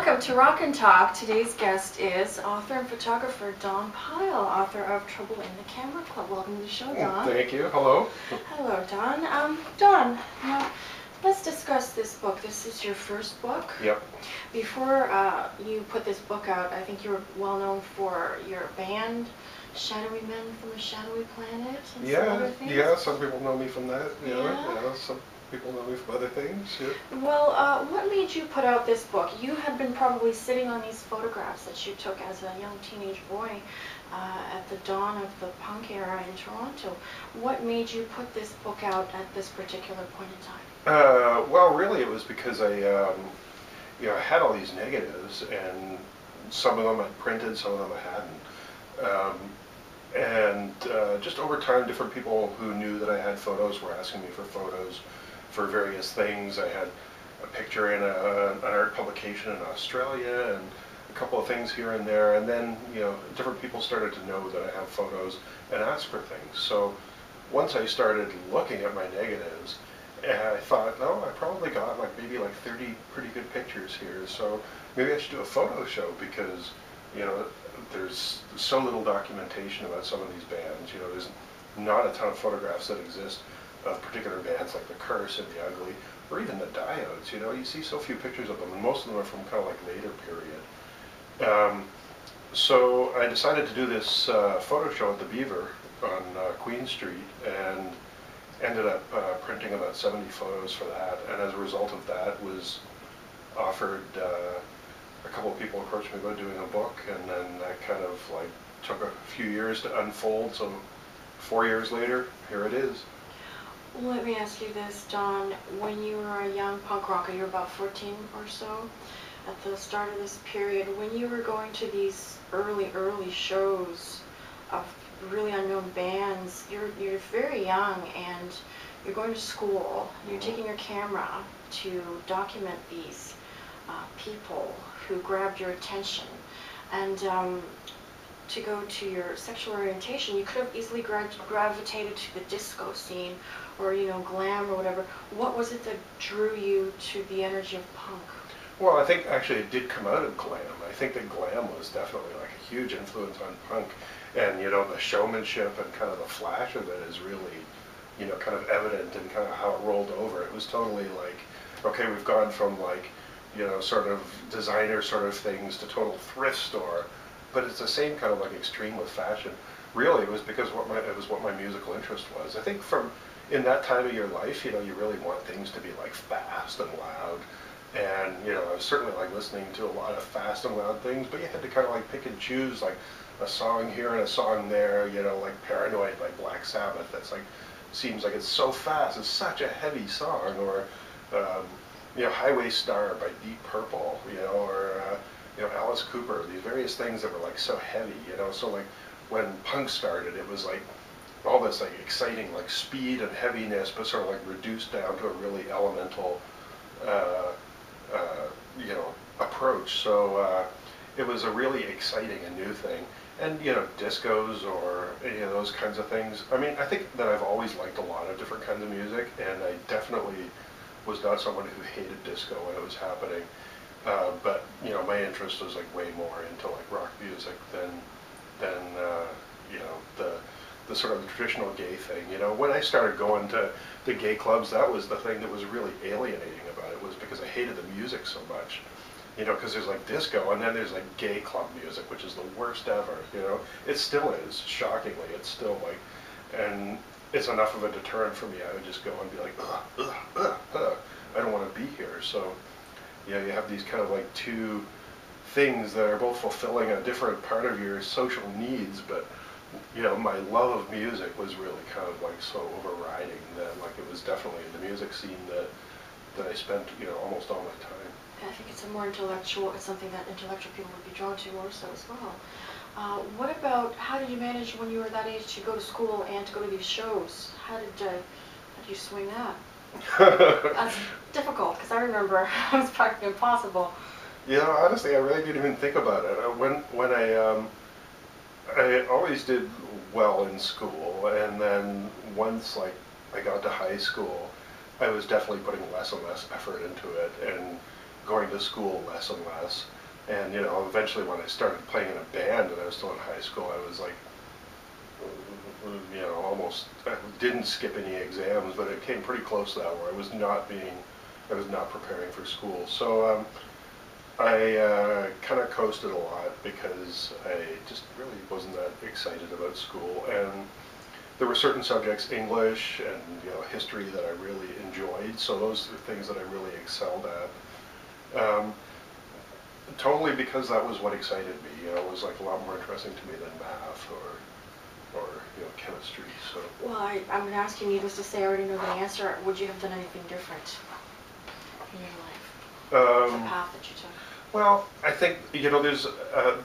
Welcome to Rock and Talk. Today's guest is author and photographer Don Pyle, author of Trouble in the Camera Club. Welcome to the show, Don. Thank you. Hello. Hello, Don. Don, now let's discuss this book. This is your first book. Yep. Before you put this book out, I think you were well known for your band, Shadowy Men from a Shadowy Planet, and some other things. Yeah. Some people know me from that. Yeah. Some people know me from other things. Yeah. Well, what made you put out this book? You had been probably sitting on these photographs that you took as a young teenage boy at the dawn of the punk era in Toronto. What made you put this book out at this particular point in time? Well, really, it was because I had all these negatives, and some of them I printed, some of them I hadn't. Just over time, different people who knew that I had photos were asking me for photos for various things. I had a picture in an art publication in Australia and a couple of things here and there, and then different people started to know that I have photos and ask for things. So once I started looking at my negatives, I thought, oh, I probably got maybe 30 pretty good pictures here, so maybe I should do a photo show, because there's so little documentation about some of these bands. There's not a ton of photographs that exist of particular bands like the Curse and the Ugly, or even the Diodes. You see so few pictures of them, and most of them are from kind of later period. So I decided to do this photo show at the Beaver on Queen Street, and ended up printing about 70 photos for that, and as a result of that was offered, a couple of people approached me about doing a book, and then that kind of took a few years to unfold, so 4 years later, here it is. Let me ask you this, Don. When you were a young punk rocker, you were about 14 or so, at the start of this period, when you were going to these early shows of really unknown bands, you're very young, and you're going to school, you're taking your camera to document these people who grabbed your attention, and to go to your sexual orientation, you could have easily gravitated to the disco scene, or glam or whatever. What was it that drew you to the energy of punk? Well, I think actually it did come out of glam. I think that glam was definitely a huge influence on punk, and the showmanship and kind of the flash of it is really kind of evident in kind of how it rolled over. It was totally okay, we've gone from sort of designer sort of things to total thrift store, but it's the same kind of extreme with fashion. Really, it was because it was what my musical interest was. I think in that time of your life, you really want things to be fast and loud, and I was certainly listening to a lot of fast and loud things, but you had to kind of pick and choose a song here and a song there. Paranoid by Black Sabbath, that's seems like it's so fast, it's such a heavy song, or Highway Star by Deep Purple, or Alice Cooper, these various things that were so heavy, so when punk started, it was all this exciting speed and heaviness, but sort of reduced down to a really elemental approach. So it was a really exciting and new thing. And discos or any of those kinds of things. I mean, I think that I've always liked a lot of different kinds of music, and I definitely was not someone who hated disco when it was happening. But my interest was way more into rock music than the sort of the traditional gay thing. When I started going to the gay clubs, that was the thing that was really alienating about it, was because I hated the music so much. Because there's disco, and then there's gay club music, which is the worst ever. It still is, shockingly. It's still and it's enough of a deterrent for me. I would just go and be I don't want to be here. So you have these kind of two things that are both fulfilling a different part of your social needs, but my love of music was really kind of so overriding that it was definitely in the music scene that I spent almost all my time. I think it's it's something that intellectual people would be drawn to more so as well. What about, how did you manage when you were that age to go to school and to go to these shows? How did you swing that? That's difficult, because I remember it was practically impossible. Honestly, I really didn't even think about it. When I always did well in school, and then once I got to high school, I was definitely putting less and less effort into it, and going to school less and less. And, you know, eventually when I started playing in a band and I was still in high school, I was like, you know, almost, I didn't skip any exams, but it came pretty close to that where I was not preparing for school. So I kind of coasted a lot because I just really wasn't that excited about school. And there were certain subjects, English and, you know, history, that I really enjoyed. So those are things that I really excelled at. Totally because that was what excited me. You know, it was like a lot more interesting to me than math or you know, chemistry. So. Well, I'm going to ask you, needless to say, I already know the answer. Would you have done anything different in your life? The path that you took? Well, I think, you know,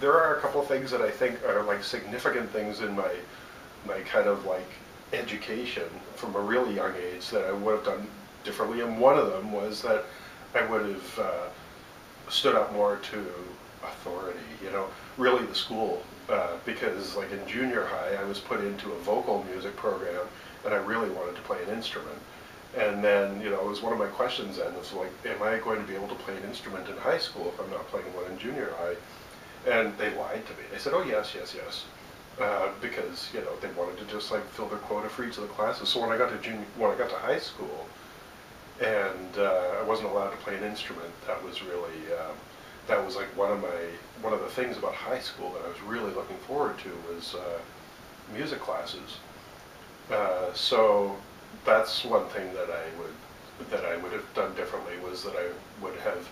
there are a couple of things that I think are like significant things in my kind of like education from a really young age that I would have done differently. And one of them was that I would have stood up more to authority, you know, really the school, because like in junior high I was put into a vocal music program and I really wanted to play an instrument. And then, you know, it was one of my questions then, was like, am I going to be able to play an instrument in high school if I'm not playing one in junior high? And they lied to me. They said, oh yes, yes, yes. Because, you know, they wanted to just like fill their quota for each of the classes. So when I got to high school, and I wasn't allowed to play an instrument, that was really, that was like one of the things about high school that I was really looking forward to was music classes. So that's one thing that I would have done differently, was that I would have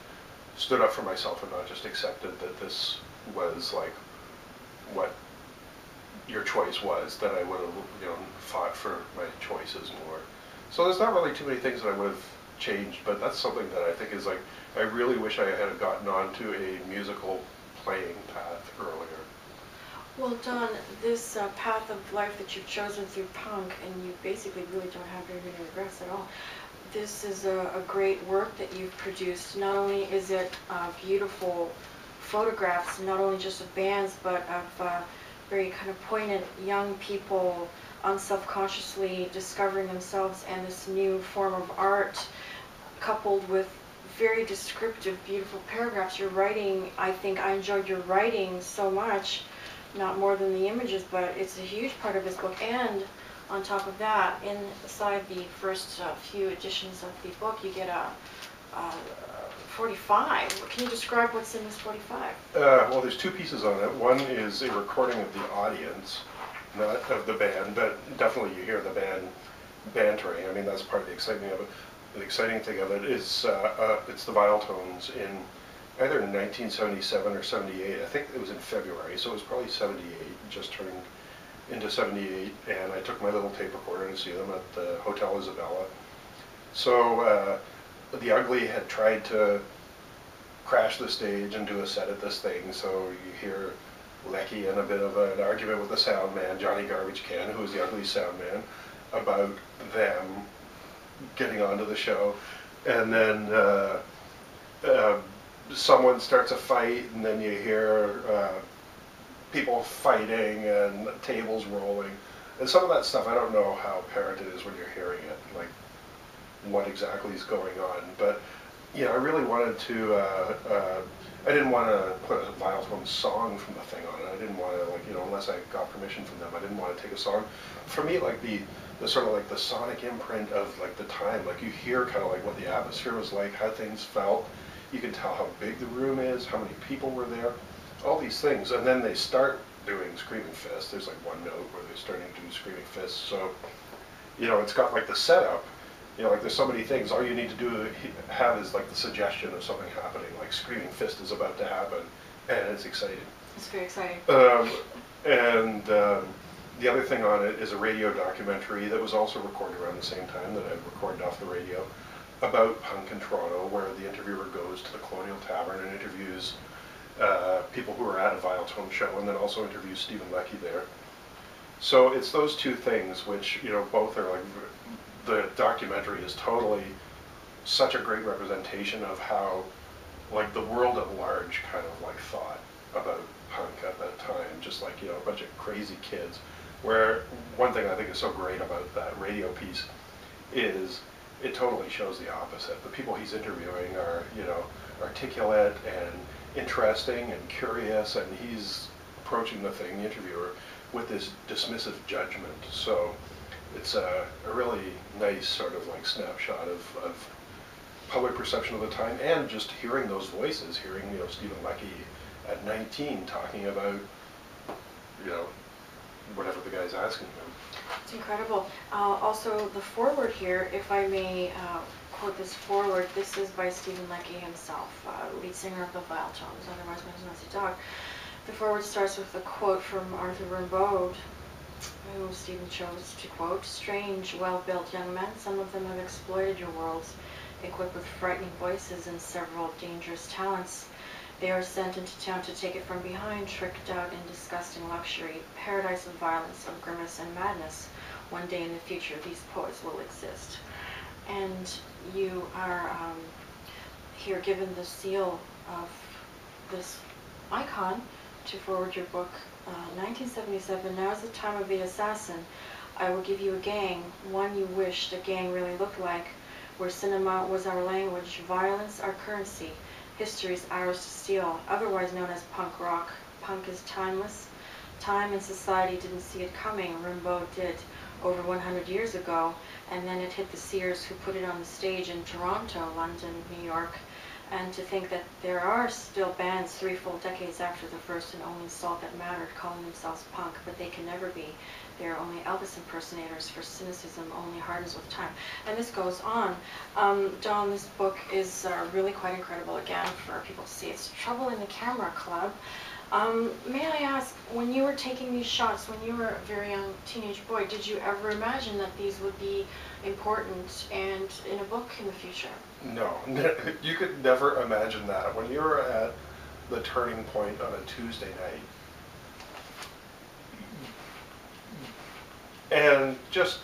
stood up for myself and not just accepted that this was like what your choice was, that I would have, you know, fought for my choices more. So there's not really too many things that I would have changed, but that's something that I think is like, I really wish I had gotten onto a musical playing path earlier. Well, Don, this path of life that you've chosen through punk, and you basically really don't have very many regrets at all. This is a great work that you've produced. Not only is it beautiful photographs, not only just of bands, but of very kind of poignant young people unselfconsciously discovering themselves and this new form of art, coupled with very descriptive, beautiful paragraphs. Your writing, I think I enjoyed your writing so much, not more than the images, but it's a huge part of this book. And on top of that, inside the first few editions of the book, you get a 45. Can you describe what's in this 45? Well, there's two pieces on it. One is a recording of the audience, not of the band, but definitely you hear the band bantering. I mean, that's part of the excitement of it. The exciting thing of it is it's the Viletones in either 1977 or 78. I think it was in February, so it was probably 78, just turned into 78, and I took my little tape recorder to see them at the Hotel Isabella. So the Ugly had tried to crash the stage and do a set at this thing, so you hear Leckie in a bit of an argument with the sound man, Johnny Garbage Can, who was the Ugly sound man, about them getting onto the show. And then someone starts a fight, and then you hear people fighting and tables rolling. And some of that stuff, I don't know how apparent it is when you're hearing it, like what exactly is going on. But you know, I really wanted to, I didn't want to put a Viletone song from the thing on it. I didn't want to, like, you know, unless I got permission from them, I didn't want to take a song. For me, like the sort of like the sonic imprint of like the time, like you hear kind of like what the atmosphere was like, how things felt. You can tell how big the room is, how many people were there, all these things. And then they start doing Screaming Fist. There's like one note where they're starting to do Screaming Fist. So, you know, it's got like the setup. You know, like there's so many things. All you need to do have is like the suggestion of something happening, like Screaming Fist is about to happen, and it's exciting. It's very exciting. The other thing on it is a radio documentary that was also recorded around the same time that I recorded off the radio about punk in Toronto, where the interviewer goes to the Colonial Tavern and interviews people who are at a Viletone show, and then also interviews Steven Leckie there. So it's those two things, which, you know, both are like, the documentary is totally such a great representation of how, like, the world at large kind of like thought about punk at that time, just like, you know, a bunch of crazy kids. Where one thing I think is so great about that radio piece is it totally shows the opposite. The people he's interviewing are, you know, articulate and interesting and curious, and he's approaching the interviewer, with this dismissive judgment. So it's a really nice sort of like snapshot of public perception of the time, and just hearing those voices, hearing, you know, Steven Leckie at 19 talking about, you know, whatever the guy's asking him. It's incredible. Also, the foreword here, if I may quote this foreword, this is by Steven Leckie himself, lead singer of the Viletones, otherwise known as Messy Dog. The foreword starts with a quote from Arthur Rimbaud, who Steven chose to quote: "Strange, well-built young men, some of them have exploited your worlds, equipped with frightening voices and several dangerous talents. They are sent into town to take it from behind, tricked out in disgusting luxury, paradise of violence, of grimace and madness. One day in the future, these poets will exist." And you are here given the seal of this icon to forward your book. 1977, now is the time of the assassin. I will give you a gang, one you wished a gang really looked like, where cinema was our language, violence our currency, history's ours to steal, otherwise known as punk rock. Punk is timeless. Time and society didn't see it coming. Rimbaud did over 100 years ago, and then it hit the seers who put it on the stage in Toronto, London, New York. And to think that there are still bands 3 full decades after the first and only Salt That Mattered calling themselves punk, but they can never be. They are only Elvis impersonators, for cynicism only hardens with time. And this goes on. Don, this book is really quite incredible, again, for people to see. It's Trouble in the Camera Club. May I ask, when you were taking these shots, when you were a very young teenage boy, did you ever imagine that these would be important and in a book in the future? No, you could never imagine that. When you were at the turning point on a Tuesday night, and just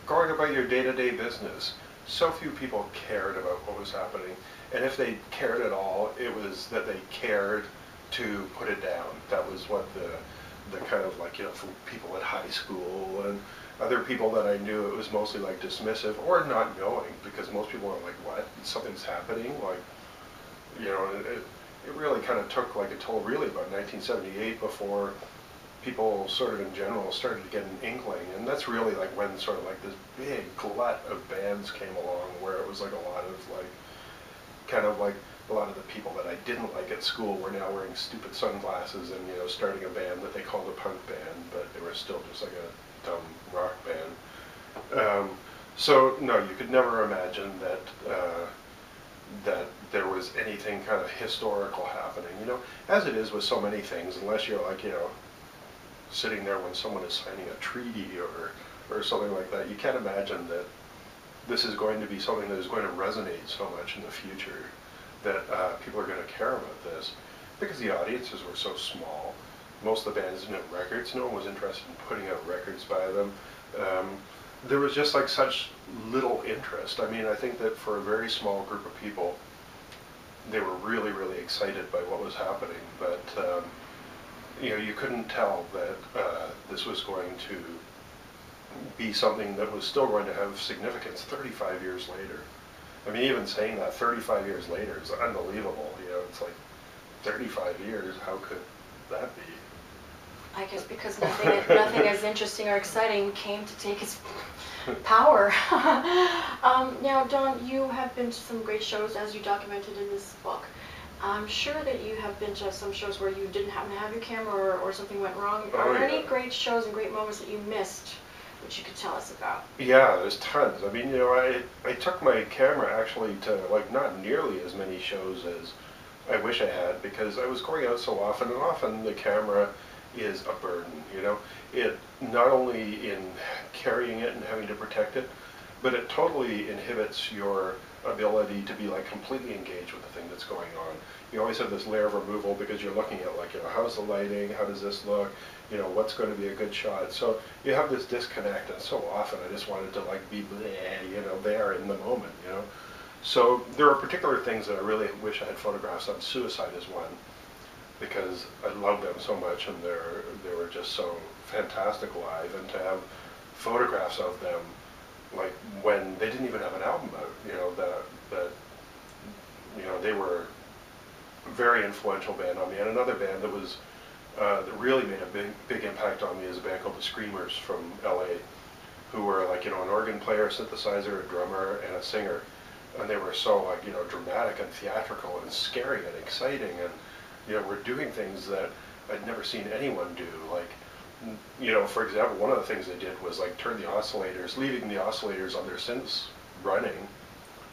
going about your day-to-day business, so few people cared about what was happening. And if they cared at all, it was that they cared to put it down. That was what the kind of like, you know, for people at high school and other people that I knew, it was mostly like dismissive or not knowing, because most people are like, what? Something's happening? Like, you know, it really kind of took like until really about 1978 before people sort of in general started to get an inkling. And that's really like when sort of like this big glut of bands came along, where it was like a lot of like, kind of like a lot of the people that I didn't like at school were now wearing stupid sunglasses and, you know, starting a band that they called a punk band, but they were still just like a dumb rock band. So no, you could never imagine that that there was anything kind of historical happening. You know, as it is with so many things, unless you're like, you know, sitting there when someone is signing a treaty or something like that, you can't imagine that this is going to be something that is going to resonate so much in the future, that people are going to care about this, because the audiences were so small. Most of the bands didn't have records. No one was interested in putting out records by them. There was just like such little interest. I mean, I think that for a very small group of people, they were really, really excited by what was happening. But you know, you couldn't tell that this was going to be something that was still going to have significance 35 years later. I mean, even saying that 35 years later is unbelievable. You know, it's like 35 years, how could that be? I guess because nothing as interesting or exciting came to take its power. Now, Don, you have been to some great shows, as you documented in this book. I'm sure that you have been to some shows where you didn't happen to have your camera, or something went wrong. Are there any great shows and great moments that you missed, which you could tell us about? Yeah, there's tons. I mean, you know, I took my camera actually to like not nearly as many shows as I wish I had, because I was going out so often, and often the camera is a burden, you know. It not only in carrying it and having to protect it, but it totally inhibits your ability to be like completely engaged with the thing that's going on. You always have this layer of removal because you're looking at like, you know, how's the lighting, how does this look, you know, what's going to be a good shot. So you have this disconnect, and so often I just wanted to like be, you know, there in the moment, you know. So there are particular things that I really wish I had photographs on. Suicide is one, because I love them so much, and they were just so fantastic live, and to have photographs of them like when they didn't even have an album out, you know, that you know, they were a very influential band on me. And another band that was that really made a big impact on me is a band called the Screamers from LA, who were like, you know, an organ player, a synthesizer, a drummer, and a singer. And they were so, like, you know, dramatic and theatrical and scary and exciting, and, you know, were doing things that I'd never seen anyone do. Like, you know, for example, one of the things they did was like turn the oscillators, leaving the oscillators on their synths running,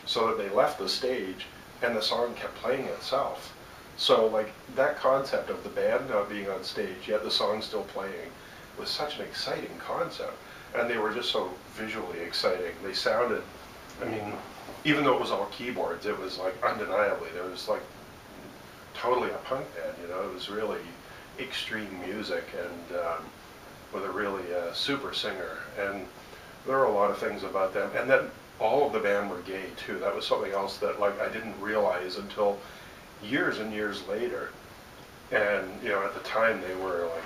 so that they left the stage and the song kept playing itself. So like that concept of the band not being on stage yet the song still playing was such an exciting concept, and they were just so visually exciting. They sounded, I mean, even though it was all keyboards, it was like undeniably, there was like totally a punk band, you know. It was really extreme music, and with a really super singer, and there were a lot of things about them, and then all of the band were gay too. That was something else that like I didn't realize until years and years later. And you know, at the time they were like,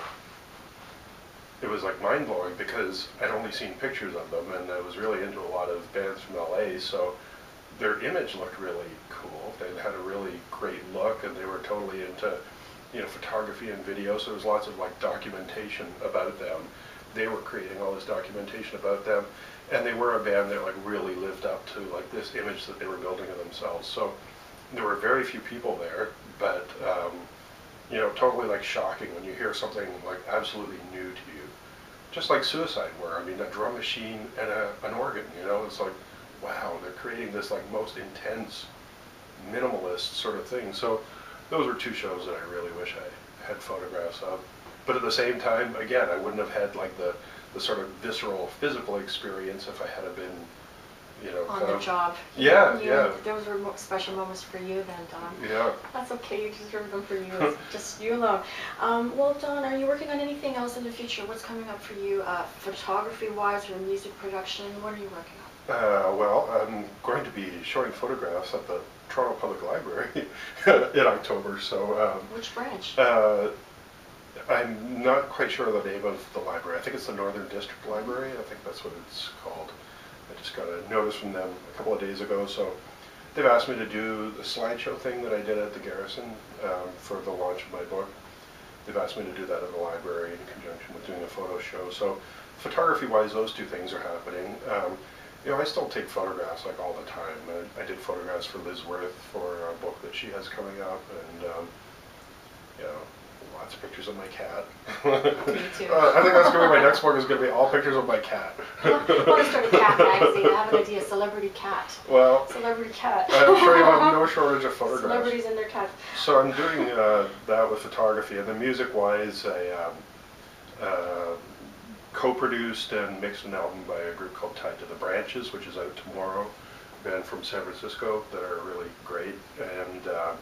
it was like mind-blowing because I'd only seen pictures of them, and I was really into a lot of bands from LA, so their image looked really cool. They had a really great look, and they were totally into, you know, photography and video, so there was lots of like documentation about them. They were creating all this documentation about them, and they were a band that like really lived up to like this image that they were building of themselves. So there were very few people there, but you know, totally like shocking when you hear something like absolutely new to you. Just like Suicide were. I mean, a drum machine and an organ, you know, it's like, wow, they're creating this like most intense minimalist sort of thing. So those were two shows that I really wish I had photographs of. But at the same time, again, I wouldn't have had like the sort of visceral physical experience if I had been, you know, on the job. Yeah, yeah. Those were special moments for you then, Don. Yeah. That's okay, you deserve them for you. It's just you alone. Well, Don, are you working on anything else in the future? What's coming up for you, photography-wise or music production? What are you working on? Well, I'm going to be showing photographs at the Toronto Public Library in October. So. Which branch? I'm not quite sure of the name of the library. I think it's the Northern District Library. I think that's what it's called. I just got a notice from them a couple of days ago. So they've asked me to do the slideshow thing that I did at the Garrison for the launch of my book. They've asked me to do that at the library in conjunction with doing a photo show. So photography-wise, those two things are happening. You know, I still take photographs like all the time. I did photographs for Liz Worth for a book that she has coming up, and you know, lots of pictures of my cat. Me too. I think that's going to be my next book, is going to be all pictures of my cat. I want to start a cat magazine. I have an idea, Celebrity Cat. Well, Celebrity Cat. I'm sure you'll have no shortage of photographs. Celebrities and their cats. So I'm doing that with photography, and then music-wise, I co-produced and mixed an album by a group called Tied to the Branches, which is out tomorrow. A band from San Francisco that are really great. And I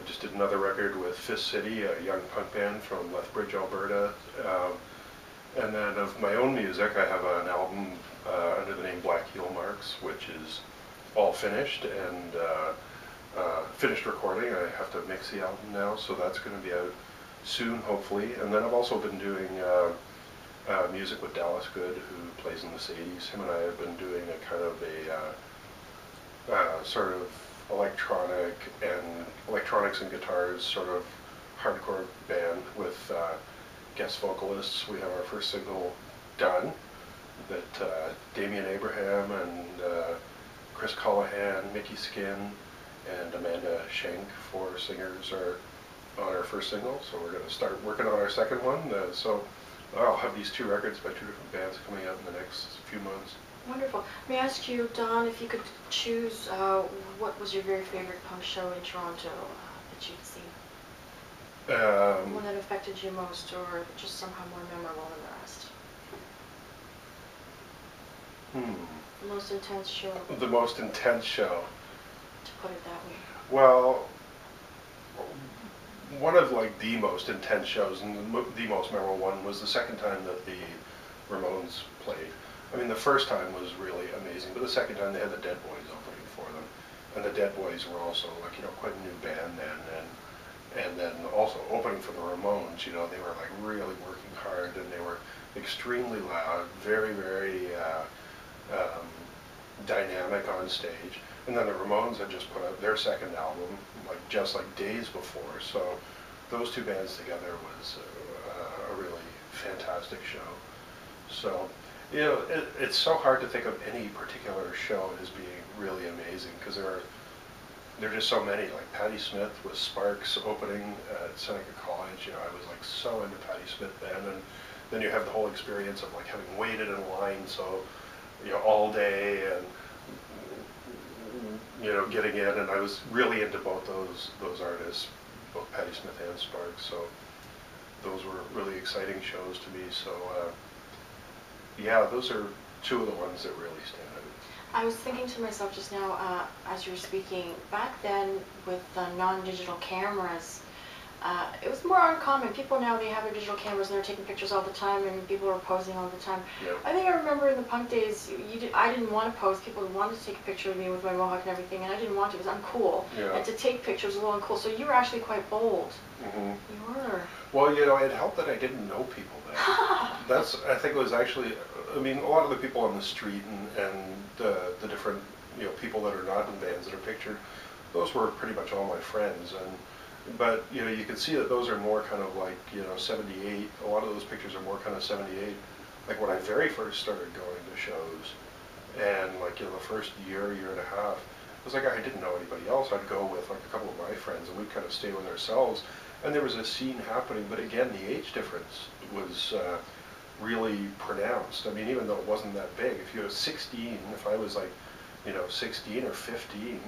just did another record with Fist City, a young punk band from Lethbridge, Alberta. And then of my own music, I have an album under the name Black Heel Marks, which is all finished and finished recording. I have to mix the album now, so that's going to be out soon, hopefully. And then I've also been doing music with Dallas Good, who plays in the Sadies. Him and I have been doing a kind of a sort of electronics and guitars sort of hardcore band with guest vocalists. We have our first single done that Damian Abraham and Chris Callahan, Mickey Skin, and Amanda Schenk, 4 singers, are on our first single. So we're going to start working on our second one. So I'll have these 2 records by 2 different bands coming out in the next few months. Wonderful. May I ask you, Don, if you could choose, what was your very favorite punk show in Toronto that you'd seen? One that affected you most, or just somehow more memorable than the rest? The most intense show. The most intense show. To put it that way. Well, one of like the most intense shows and the most memorable one was the second time that the Ramones played. I mean, the first time was really amazing, but the second time they had the Dead Boys opening for them, and the Dead Boys were also like, you know, quite a new band then, and then also opening for the Ramones. You know, they were like really working hard, and they were extremely loud, very, very dynamic on stage. And then the Ramones had just put out their second album, just days before. So those two bands together was a really fantastic show. So, it's so hard to think of any particular show as being really amazing, because there are just so many. Like Patti Smith with Sparks opening at Seneca College. I was so into Patti Smith then, and then you have the whole experience of having waited in line all day, and getting in, and I was really into both those artists, both Patti Smith and Sparks. So those were really exciting shows to me. So yeah, those are two of the ones that really stand out. I was thinking to myself just now, as you were speaking, back then with the non-digital cameras, it was more uncommon. People now, they have their digital cameras and they're taking pictures all the time, and people are posing all the time. Yep. I think I remember in the punk days, I didn't want to pose. People wanted to take a picture of me with my mohawk and everything, and I didn't want to because I'm cool. Yeah. And to take pictures was a little uncool. So you were actually quite bold. Mm-hmm. You were. Well, it helped that I didn't know people then. I think it was actually, a lot of the people on the street and the different, people that are not in bands that are pictured, those were pretty much all my friends. But you can see that those are more kind of 78. A lot of those pictures are more kind of 78. Like when I very first started going to shows, and the first year and a half, it was I didn't know anybody else. I'd go with a couple of my friends, and we'd kind of stay with ourselves. And there was a scene happening, but again, the age difference was really pronounced. Even though it wasn't that big, if you were 16, if I was 16 or 15,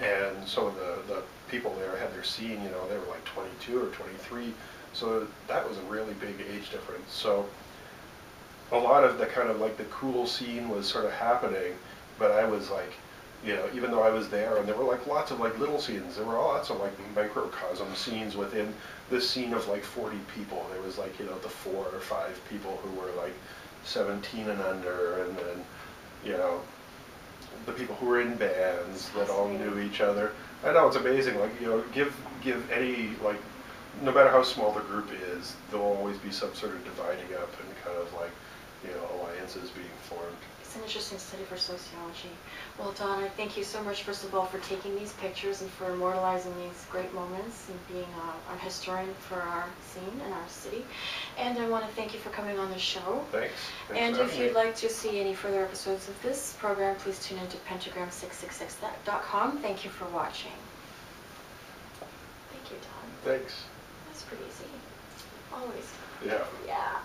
and some of the people there had their scene, they were 22 or 23, so that was a really big age difference. So a lot of the kind of the cool scene was sort of happening, but I was even though I was there, and there were lots of little scenes, there were lots of microcosm scenes within this scene of 40 people. There was the 4 or 5 people who were 17 and under, and then the people who were in bands that all knew each other. I know, it's amazing. Give any no matter how small the group is, there'll always be some sort of dividing up and kind of alliances being formed. It's an interesting study for sociology. Well, Don, I thank you so much, first of all, for taking these pictures and for immortalizing these great moments and being a historian for our scene and our city. And I want to thank you for coming on the show. Thanks. And if you'd like to see any further episodes of this program, please tune into pentagram666.com. Thank you for watching. Thank you, Don. Thanks. That's pretty easy. Always. Yeah. Yeah.